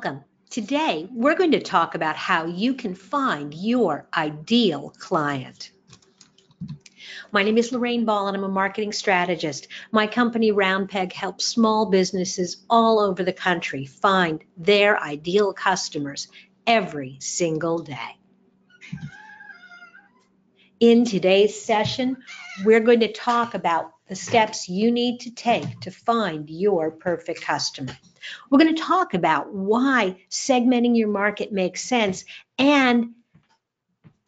Welcome. Today, we're going to talk about how you can find your ideal client. My name is Lorraine Ball, and I'm a marketing strategist. My company, Roundpeg, helps small businesses all over the country find their ideal customers every single day. In today's session, we're going to talk about the steps you need to take to find your perfect customer. We're going to talk about why segmenting your market makes sense and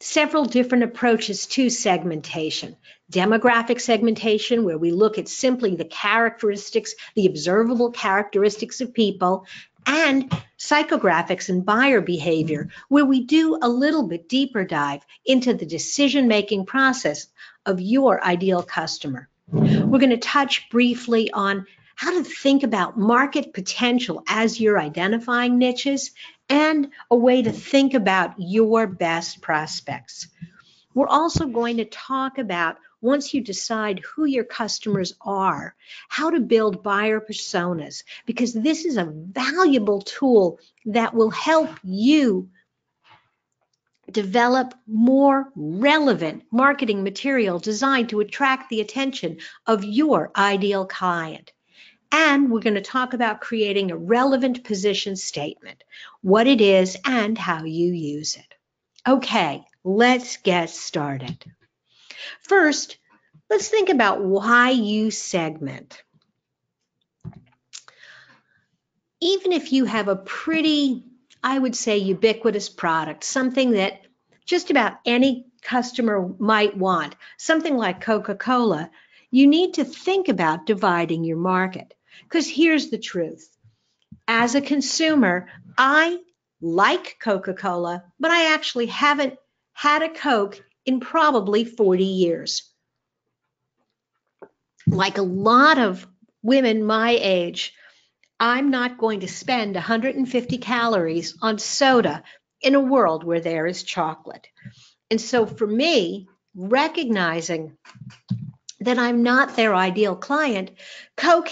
several different approaches to segmentation. Demographic segmentation, where we look at simply the characteristics, the observable characteristics of people, and psychographics and buyer behavior, where we do a little bit deeper dive into the decision-making process of your ideal customer. We're going to touch briefly on how to think about market potential as you're identifying niches and a way to think about your best prospects. We're also going to talk about, once you decide who your customers are, how to build buyer personas, because this is a valuable tool that will help you develop more relevant marketing material designed to attract the attention of your ideal client. And we're going to talk about creating a relevant position statement, what it is and how you use it. Okay, let's get started. First, let's think about why you segment. Even if you have a pretty, I would say, ubiquitous product, something that just about any customer might want, something like Coca-Cola, you need to think about dividing your market. Because here's the truth. As a consumer, I like Coca-Cola, but I actually haven't had a Coke in probably 40 years. Like a lot of women my age, I'm not going to spend 150 calories on soda in a world where there is chocolate. And so for me, recognizing that I'm not their ideal client, Coke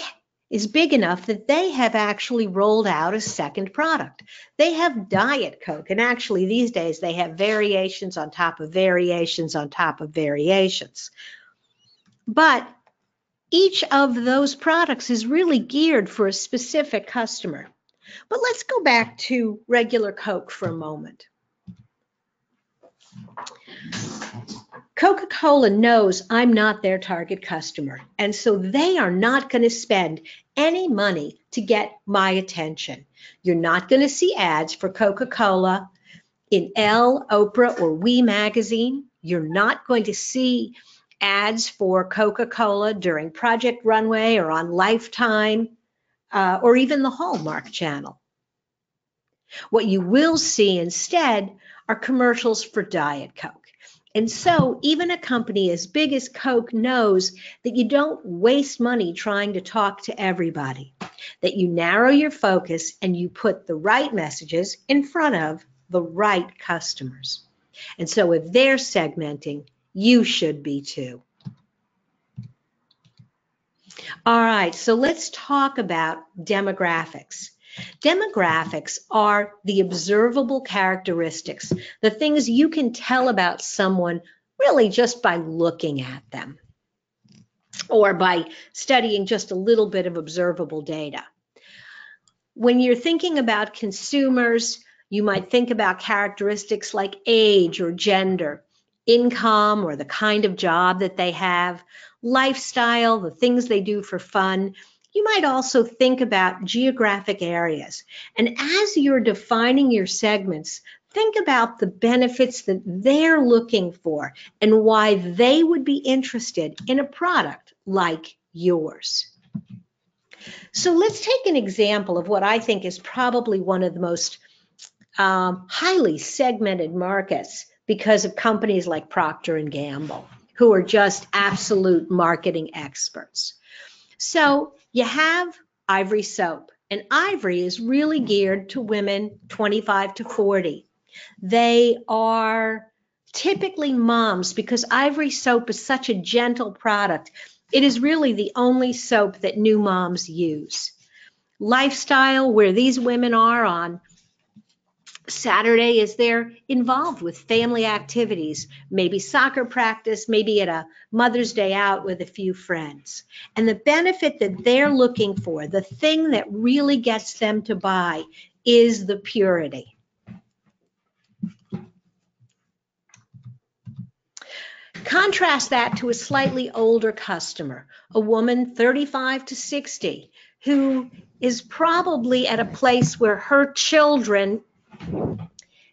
is big enough that they have actually rolled out a second product. They have Diet Coke, and actually these days they have variations on top of variations on top of variations. But each of those products is really geared for a specific customer. But let's go back to regular Coke for a moment. Coca-Cola knows I'm not their target customer, and so they are not going to spend any money to get my attention. You're not going to see ads for Coca-Cola in Elle, Oprah, or We magazine. You're not going to see ads for Coca-Cola during Project Runway or on Lifetime or even the Hallmark Channel. What you will see instead are commercials for Diet Coke. And so even a company as big as Coke knows that you don't waste money trying to talk to everybody, that you narrow your focus and you put the right messages in front of the right customers. And so if they're segmenting, you should be too. All right, so let's talk about demographics. Demographics are the observable characteristics, the things you can tell about someone really just by looking at them or by studying just a little bit of observable data. When you're thinking about consumers, you might think about characteristics like age or gender, income or the kind of job that they have, lifestyle, the things they do for fun. You might also think about geographic areas. And as you're defining your segments, think about the benefits that they're looking for and why they would be interested in a product like yours. So let's take an example of what I think is probably one of the most highly segmented markets because of companies like Procter & Gamble, who are just absolute marketing experts. So you have Ivory soap, and Ivory is really geared to women 25 to 40. They are typically moms because Ivory soap is such a gentle product. It is really the only soap that new moms use. Lifestyle, where these women are on Saturday is they're involved with family activities, maybe soccer practice, maybe at a Mother's Day out with a few friends. And the benefit that they're looking for, the thing that really gets them to buy, is the purity. Contrast that to a slightly older customer, a woman 35 to 60, who is probably at a place where her children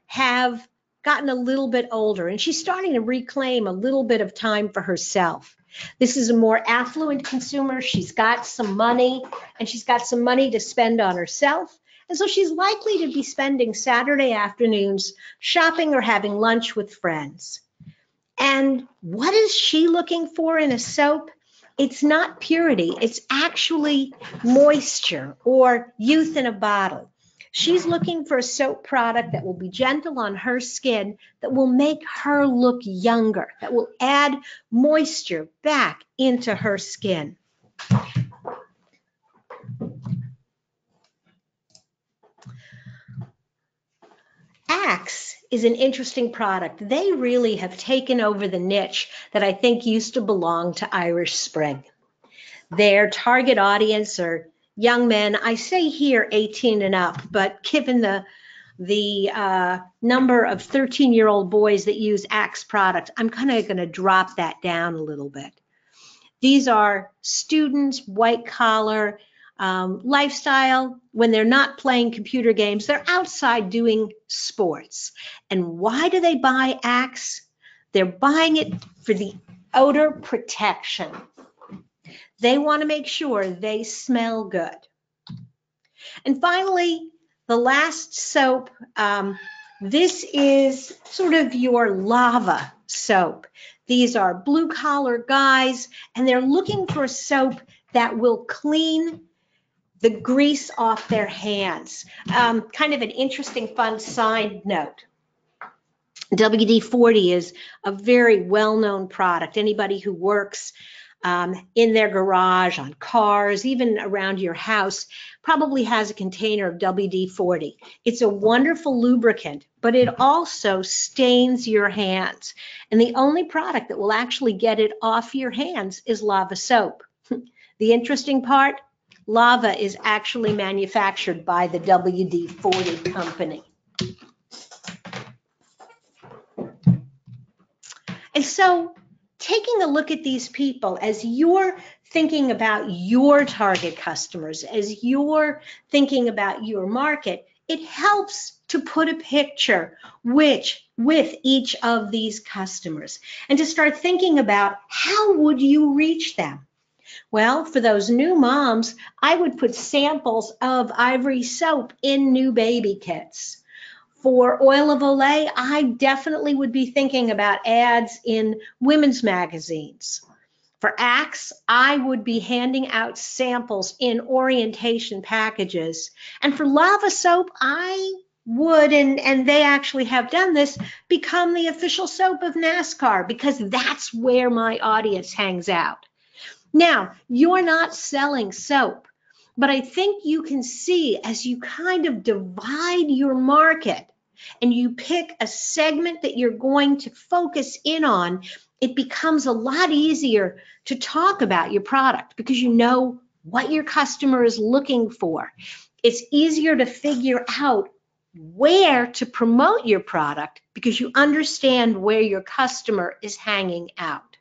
have gotten a little bit older and she's starting to reclaim a little bit of time for herself. This is a more affluent consumer. She's got some money and she's got some money to spend on herself. And so she's likely to be spending Saturday afternoons shopping or having lunch with friends. And what is she looking for in a soap? It's not purity. It's actually moisture or youth in a bottle. She's looking for a soap product that will be gentle on her skin, that will make her look younger, that will add moisture back into her skin. Axe is an interesting product. They really have taken over the niche that I think used to belong to Irish Spring. Their target audience are young men. I say here 18 and up, but given the number of 13-year-old boys that use Axe product, I'm kind of going to drop that down a little bit. These are students, white collar, lifestyle. When they're not playing computer games, they're outside doing sports. And why do they buy Axe? They're buying it for the odor protection. They want to make sure they smell good. And finally, the last soap, this is sort of your lava soap. These are blue-collar guys, and they're looking for a soap that will clean the grease off their hands. Kind of an interesting, fun side note. WD-40 is a very well-known product. Anybody who works in their garage, on cars, even around your house, probably has a container of WD-40. It's a wonderful lubricant, but it also stains your hands. And the only product that will actually get it off your hands is Lava soap. The interesting part, Lava is actually manufactured by the WD-40 company. And so, taking a look at these people as you're thinking about your target customers, as you're thinking about your market, it helps to put a picture with each of these customers and to start thinking about how would you reach them. Well, for those new moms, I would put samples of Ivory soap in new baby kits. For Oil of Olay, I definitely would be thinking about ads in women's magazines. For Axe, I would be handing out samples in orientation packages. And for Lava soap, I would, and they actually have done this, become the official soap of NASCAR, because that's where my audience hangs out. Now, you're not selling soap, but I think you can see as you kind of divide your market and you pick a segment that you're going to focus in on, it becomes a lot easier to talk about your product because you know what your customer is looking for. It's easier to figure out where to promote your product because you understand where your customer is hanging out.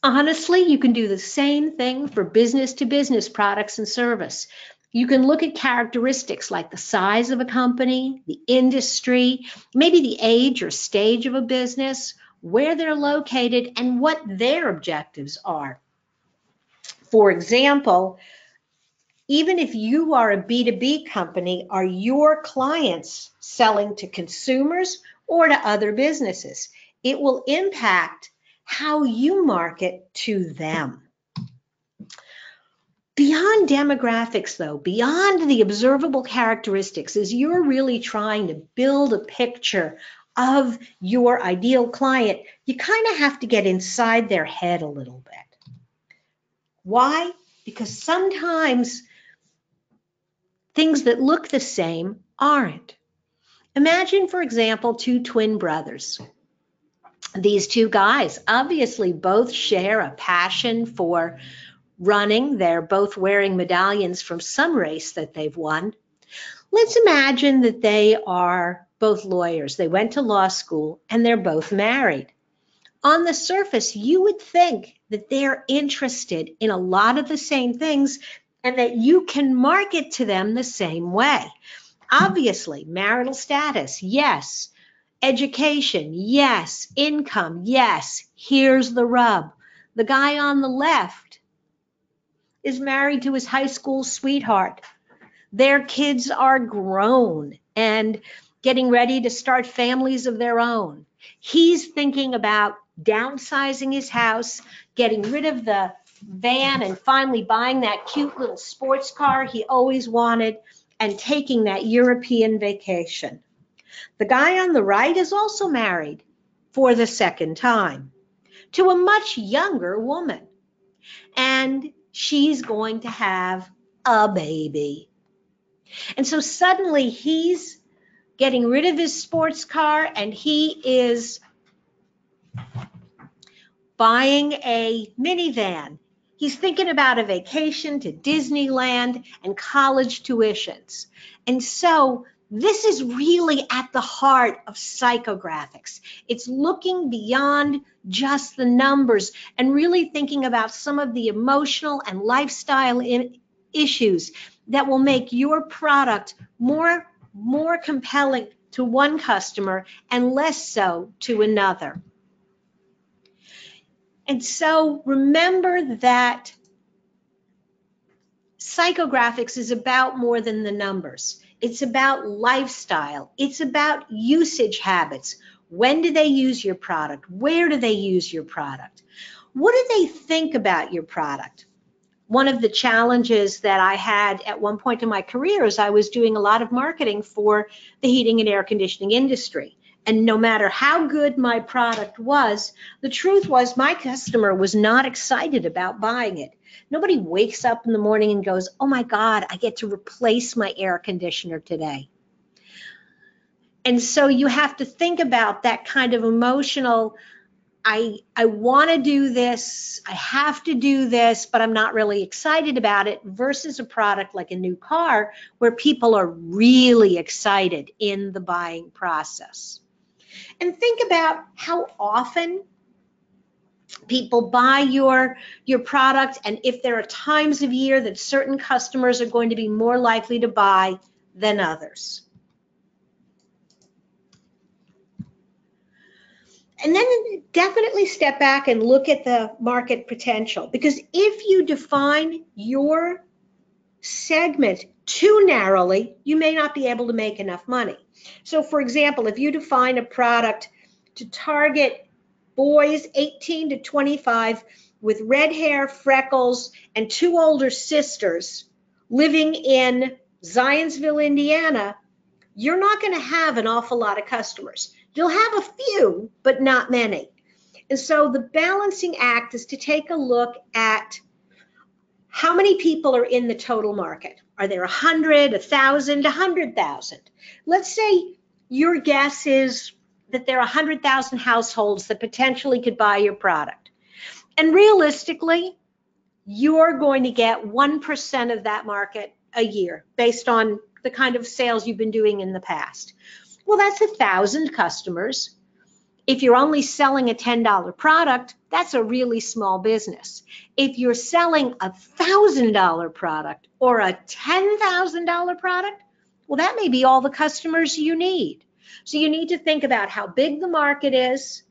Honestly, you can do the same thing for business-to-business products and service. You can look at characteristics like the size of a company, the industry, maybe the age or stage of a business, where they're located, and what their objectives are. For example, even if you are a B2B company, are your clients selling to consumers or to other businesses? It will impact how you market to them. Beyond demographics, though, beyond the observable characteristics, as you're really trying to build a picture of your ideal client, you kind of have to get inside their head a little bit. Why? Because sometimes things that look the same aren't. Imagine, for example, two twin brothers. These two guys obviously both share a passion for running. They're both wearing medallions from some race that they've won. Let's imagine that they are both lawyers. They went to law school and they're both married. On the surface, you would think that they're interested in a lot of the same things and that you can market to them the same way. Obviously, marital status, yes. Education, yes. Income, yes. Here's the rub. The guy on the left is married to his high school sweetheart. Their kids are grown and getting ready to start families of their own. He's thinking about downsizing his house, getting rid of the van, and finally buying that cute little sports car he always wanted and taking that European vacation. The guy on the right is also married for the second time to a much younger woman, and she's going to have a baby. And so suddenly he's getting rid of his sports car and he is buying a minivan. He's thinking about a vacation to Disneyland and college tuitions. And so this is really at the heart of psychographics. It's looking beyond just the numbers and really thinking about some of the emotional and lifestyle issues that will make your product more compelling to one customer and less so to another. And so remember that psychographics is about more than the numbers. It's about lifestyle. It's about usage habits. When do they use your product? Where do they use your product? What do they think about your product? One of the challenges that I had at one point in my career is I was doing a lot of marketing for the heating and air conditioning industry. And no matter how good my product was, the truth was my customer was not excited about buying it. Nobody wakes up in the morning and goes, oh my God, I get to replace my air conditioner today. And so you have to think about that kind of emotional, I want to do this, I have to do this, but I'm not really excited about it, versus a product like a new car where people are really excited in the buying process. And think about how often people buy your product, and if there are times of year that certain customers are going to be more likely to buy than others. And then definitely step back and look at the market potential, because if you define your segment too narrowly, you may not be able to make enough money. So for example, if you define a product to target boys 18 to 25 with red hair, freckles, and two older sisters living in Zionsville, Indiana, you're not going to have an awful lot of customers. You'll have a few, but not many. And so the balancing act is to take a look at how many people are in the total market. Are there 100, 1,000, 100,000? Let's say your guess is that there are 100,000 households that potentially could buy your product. And realistically, you're going to get 1% of that market a year based on the kind of sales you've been doing in the past. Well, that's 1,000 customers. If you're only selling a $10 product, that's a really small business. If you're selling a $1,000 product or a $10,000 product, well, that may be all the customers you need. So you need to think about how big the market is,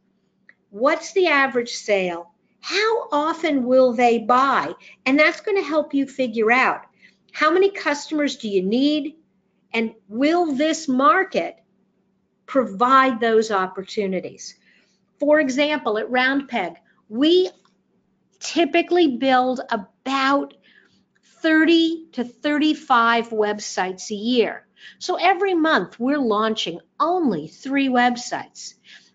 what's the average sale, how often will they buy, and that's going to help you figure out how many customers do you need, and will this market provide those opportunities. For example, at Roundpeg, we typically build about 30 to 35 websites a year. So every month we're launching only 3 websites.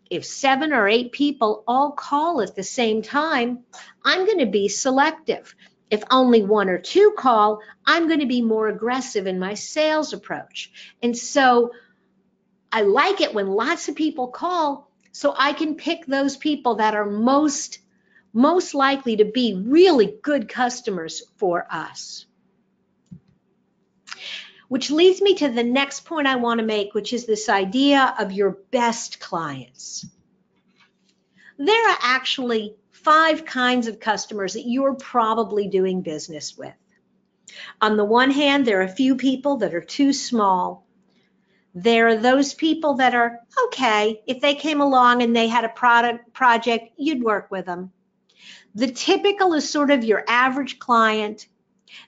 If 7 or 8 people all call at the same time, I'm going to be selective. If only one or two call, I'm going to be more aggressive in my sales approach. And so I like it when lots of people call, so I can pick those people that are most likely to be really good customers for us. Which leads me to the next point I want to make, which is this idea of your best clients. There are actually 5 kinds of customers that you're probably doing business with. On the one hand, there are a few people that are too small. There are those people that are okay. If they came along and they had a project, you'd work with them. The typical is sort of your average client.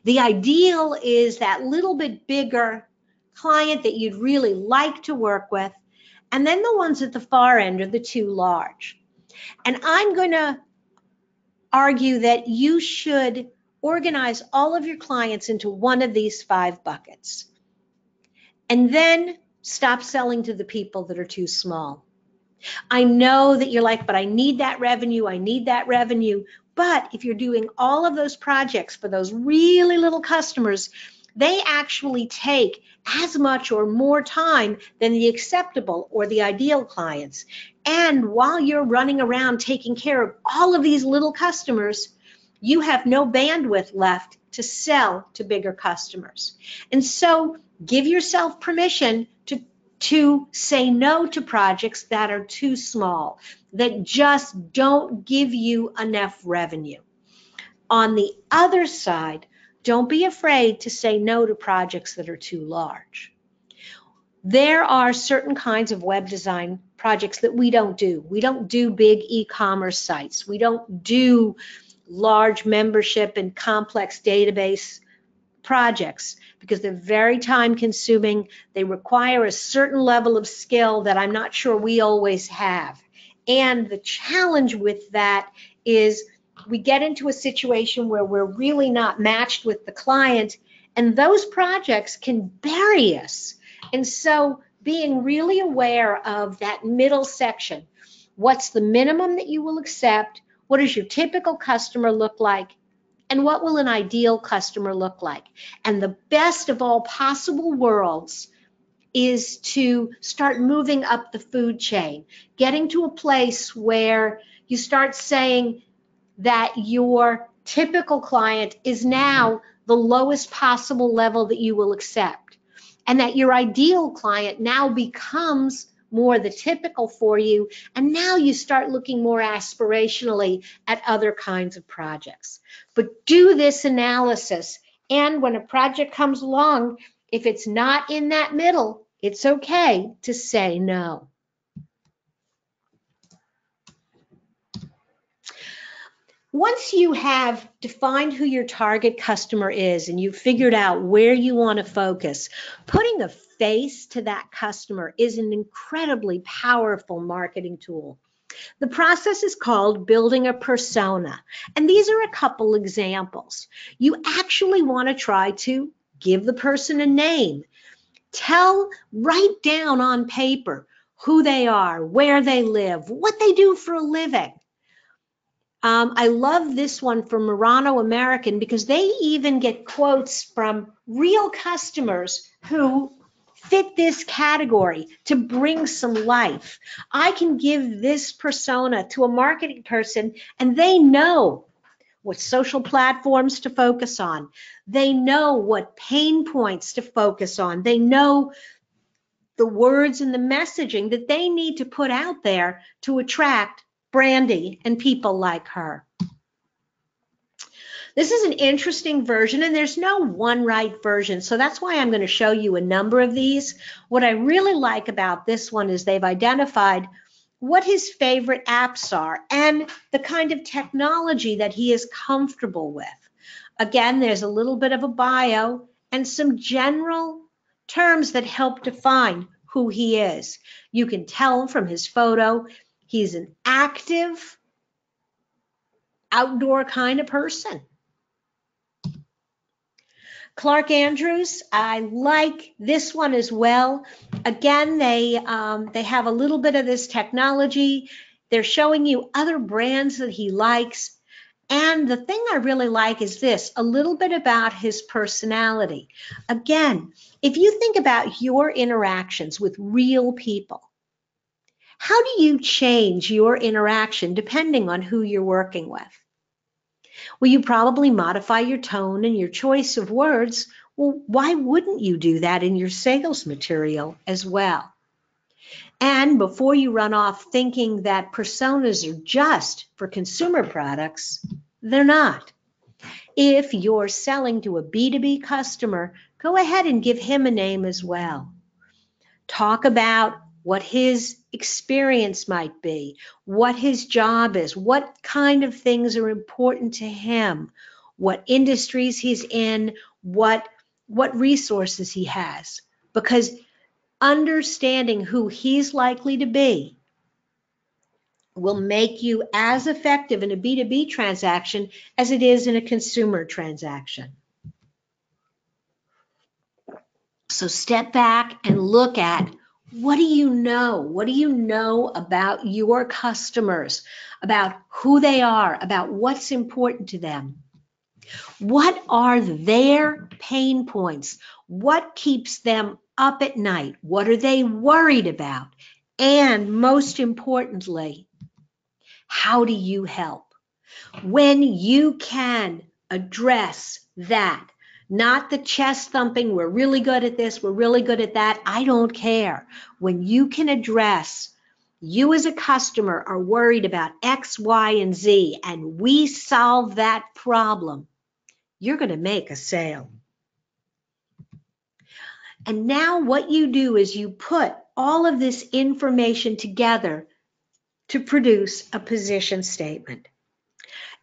The ideal is that little bit bigger client that you'd really like to work with. And then the ones at the far end are the too large. And I'm going to argue that you should organize all of your clients into one of these 5 buckets. And then stop selling to the people that are too small. I know that you're like, but I need that revenue, I need that revenue. But if you're doing all of those projects for those really little customers, they actually take as much or more time than the acceptable or the ideal clients. And while you're running around taking care of all of these little customers, you have no bandwidth left to sell to bigger customers. And so give yourself permission to say no to projects that are too small, that just don't give you enough revenue. On the other side, don't be afraid to say no to projects that are too large. There are certain kinds of web design projects that we don't do. We don't do big e-commerce sites. We don't do large membership and complex database projects because they're very time consuming. They require a certain level of skill that I'm not sure we always have. And the challenge with that is we get into a situation where we're really not matched with the client, and those projects can bury us. And so being really aware of that middle section, what's the minimum that you will accept? What does your typical customer look like? And what will an ideal customer look like? And the best of all possible worlds is to start moving up the food chain, getting to a place where you start saying that your typical client is now the lowest possible level that you will accept, and that your ideal client now becomes more the typical for you, and now you start looking more aspirationally at other kinds of projects. But do this analysis, and when a project comes along, if it's not in that middle, it's okay to say no. Once you have defined who your target customer is and you've figured out where you want to focus, putting a face to that customer is an incredibly powerful marketing tool. The process is called building a persona, and these are a couple examples. You actually want to try to give the person a name. Write down on paper who they are, where they live, what they do for a living. I love this one from Murano American because they even get quotes from real customers who fit this category to bring some life. I can give this persona to a marketing person and they know what social platforms to focus on. They know what pain points to focus on. They know the words and the messaging that they need to put out there to attract Brandy and people like her. This is an interesting version, and there's no one right version, so that's why I'm going to show you a number of these. What I really like about this one is they've identified what his favorite apps are and the kind of technology that he is comfortable with. Again, there's a little bit of a bio and some general terms that help define who he is. You can tell from his photo he's an active, outdoor kind of person. Clark Andrews, I like this one as well. Again, they have a little bit of this technology. They're showing you other brands that he likes. And the thing I really like is this, a little bit about his personality. Again, if you think about your interactions with real people, how do you change your interaction depending on who you're working with? Well, you probably modify your tone and your choice of words. Well, why wouldn't you do that in your sales material as well? And before you run off thinking that personas are just for consumer products, they're not. If you're selling to a B2B customer, go ahead and give him a name as well. Talk about what his experience might be, what his job is, what kind of things are important to him, what industries he's in, what resources he has. Because understanding who he's likely to be will make you as effective in a B2B transaction as it is in a consumer transaction. So step back and look at, what do you know? What do you know about your customers, about who they are, about what's important to them? What are their pain points? What keeps them up at night? What are they worried about? And most importantly, how do you help? When you can address that, not the chest thumping, we're really good at this, we're really good at that, I don't care. When you can address, you as a customer are worried about X, Y, and Z, and we solve that problem, you're going to make a sale. And now what you do is you put all of this information together to produce a position statement.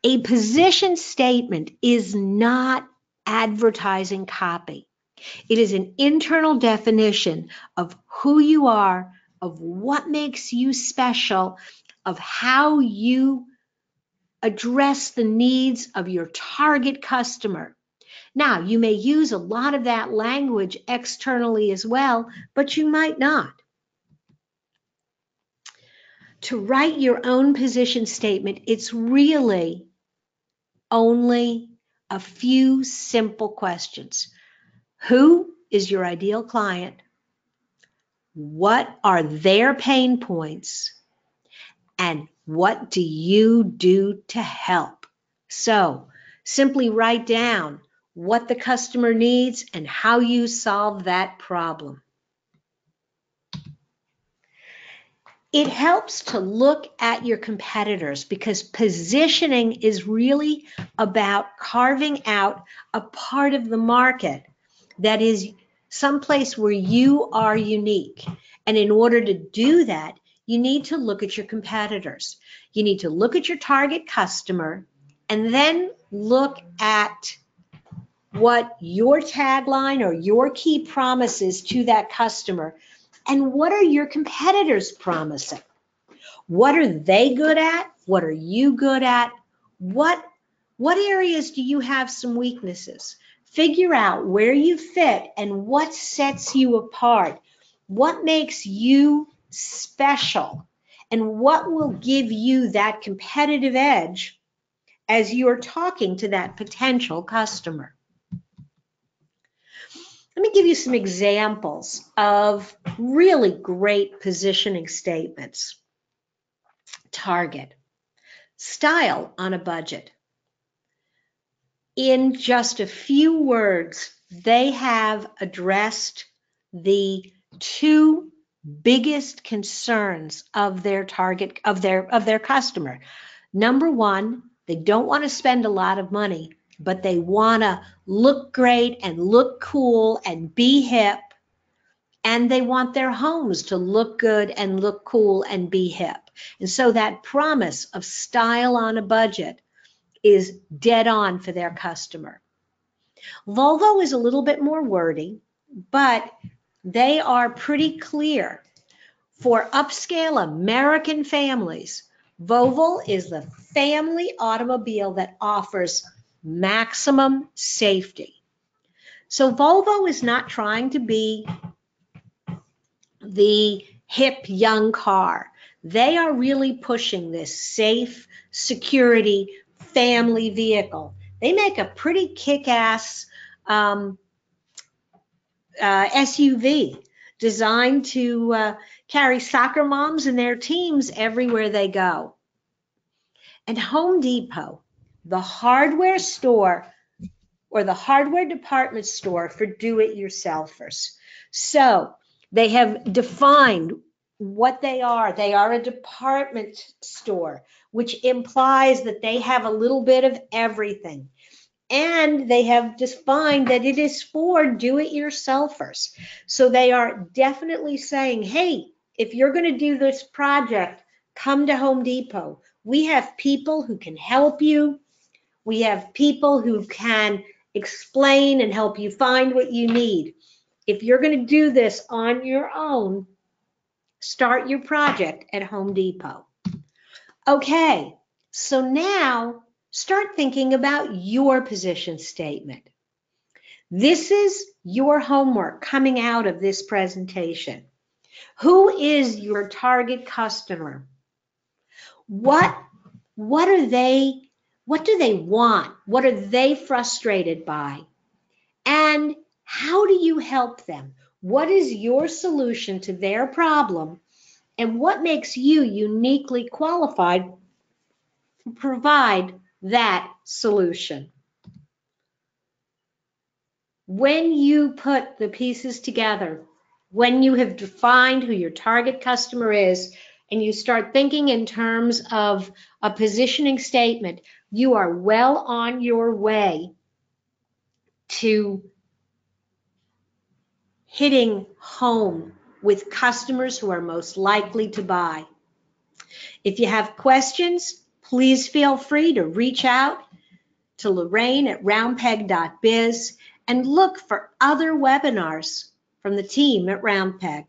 A position statement is not advertising copy. It is an internal definition of who you are, of what makes you special, of how you address the needs of your target customer. Now, you may use a lot of that language externally as well, but you might not. To write your own position statement, it's really only a few simple questions. Who is your ideal client? What are their pain points? And what do you do to help? So simply write down what the customer needs and how you solve that problem. It helps to look at your competitors because positioning is really about carving out a part of the market that is someplace where you are unique. And in order to do that, you need to look at your competitors. You need to look at your target customer and then look at what your tagline or your key promise is to that customer. And what are your competitors promising? What are they good at? What are you good at? What areas do you have some weaknesses? Figure out where you fit and what sets you apart. What makes you special? And what will give you that competitive edge as you're talking to that potential customer? Let me give you some examples of really great positioning statements. Target. Style on a budget. In just a few words, they have addressed the two biggest concerns of their target, of their customer. Number one, they don't want to spend a lot of money, but they want to look great and look cool and be hip. And they want their homes to look good and look cool and be hip. And so that promise of style on a budget is dead on for their customer. Volvo is a little bit more wordy, but they are pretty clear. For upscale American families, Volvo is the family automobile that offers maximum safety. So Volvo is not trying to be the hip young car. They are really pushing this safe, security, family vehicle. They make a pretty kick-ass SUV designed to carry soccer moms and their teams everywhere they go. And Home Depot, the hardware store or the hardware department store for do-it-yourselfers. So they have defined what they are. They are a department store, which implies that they have a little bit of everything. And they have defined that it is for do-it-yourselfers. So they are definitely saying, hey, if you're going to do this project, come to Home Depot. We have people who can help you. We have people who can explain and help you find what you need. If you're going to do this on your own, start your project at Home Depot. Okay, so now start thinking about your position statement. This is your homework coming out of this presentation. Who is your target customer? What do they want? What are they frustrated by? And how do you help them? What is your solution to their problem? And what makes you uniquely qualified to provide that solution? When you put the pieces together, when you have defined who your target customer is, and you start thinking in terms of a positioning statement, you are well on your way to hitting home with customers who are most likely to buy. If you have questions, please feel free to reach out to Lorraine at roundpeg.biz and look for other webinars from the team at Roundpeg.